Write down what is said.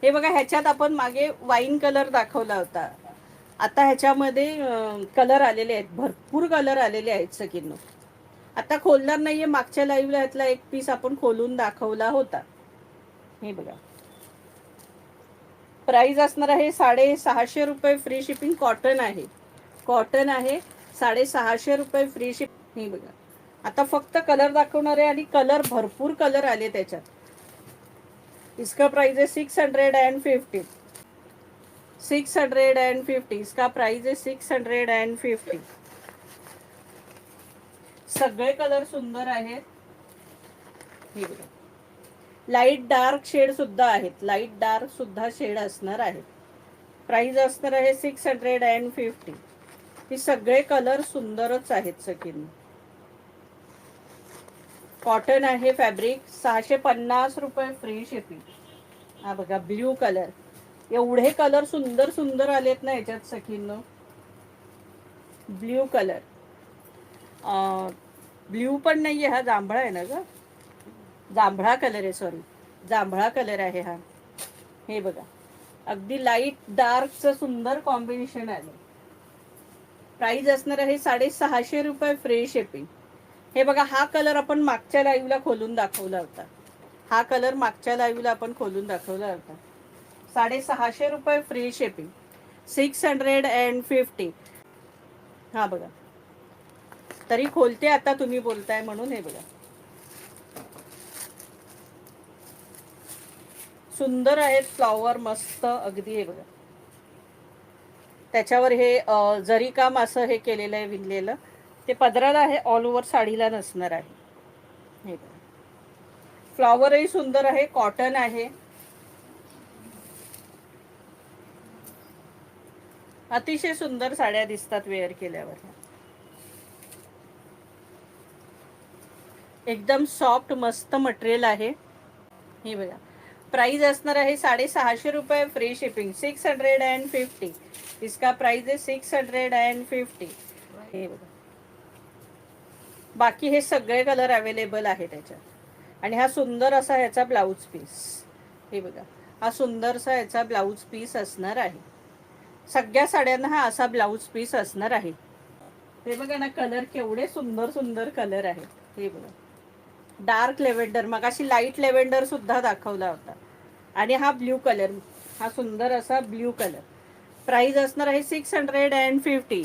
हे बघा, ह्याच्यात आपण मागे वाईन कलर दाखवला होता. आता ह्याच्यामध्ये कलर आलेले आहेत, भरपूर कलर आलेले आहेत सगळींनो. आता खोलणार नाहीये, मागच्या लाईव्हला ह्यातला एक पीस आपण खोलून दाखवला होता. हे बघा, प्राइस असणार आहे 650 रुपये, फ्री शिपिंग. कॉटन आहे, कॉटन आहे, 650 रुपये फ्री शिपिंग. हे बघा, आता फक्त कलर दाखवणार आहे आणि कलर भरपूर कलर आले त्याच्यात. इसका प्राइस है 650, 650. इसका प्राइस है 650. सगळे कलर सुंदर आहेत. हे बघा, लाईट डार्क शेड सुद्धा आहेत, लाईट डार्क सुद्धा शेड असणार आहेत. प्राइस असणार आहे 650. हे सगळे कलर सुंदरच आहेत सगळींनी. कॉटन आहे फॅब्रिक, 650 रुपये फ्री शिपिंग. हा बघा, ब्ल्यू कलर. एवढे कलर सुंदर सुंदर आलेत ना याच्यात सखींनो. ब्ल्यू कलर, ब्ल्यू पण नाही आहे हा, जांभळा आहे ना ग, जांभळा कलर आहे, सॉरी, जांभळा कलर आहे हा. हे बघा, अगदी लाईट डार्कचं सुंदर कॉम्बिनेशन आलं. प्राइस असणार आहे 650 रुपये फ्री शिपिंग. हे बघा, हा कलर आपण मागच्या लाईव्हला खोलून दाखवला होता. हा कलर मागच्या लाईव्हला आपण खोलून दाखवला होता. 650 रुपये फ्री शिपिंग, 650. हा बघा, तरी खोलते आता, तुम्ही बोलताय म्हणून. हे बघा, सुंदर आहेत फ्लॉवर, मस्त अगदी. हे बघा, त्याच्यावर हे जरी काम असं हे केलेलं आहे, विणलेलं. ते पदराला आहे, ऑल ओव्हर साडीला नसणार आहे. हे बघा, फ्लॉवरही सुंदर आहे, कॉटन आहे. अतिशय सुंदर साड्या दिसतात वेअर केल्यावर. एकदम सॉफ्ट मस्त मटेरियल आहे. हे बघा, प्राइस असणार आहे 650 रुपये फ्री शिपिंग, 650. इसका प्राइस आहे 650. हे बघा, बाकी हे सगळे कलर अवेलेबल आहे त्याच्यात. आणि हा सुंदर असा ह्याचा ब्लाऊज पीस. हे बघा, हा सुंदरसा ह्याचा ब्लाऊज पीस असणार आहे. सगळ्या साड्यांना हा असा ब्लाऊज पीस असणार आहे. हे बघा ना, कलर केवढे सुंदर सुंदर कलर आहेत. हे बघा, डार्क लेव्हेंडर, मगाशी लाईट लेव्हेंडर सुद्धा दाखवला होता. आणि हा ब्ल्यू कलर, हा सुंदर असा ब्ल्यू कलर. प्राइस असणार आहे 650.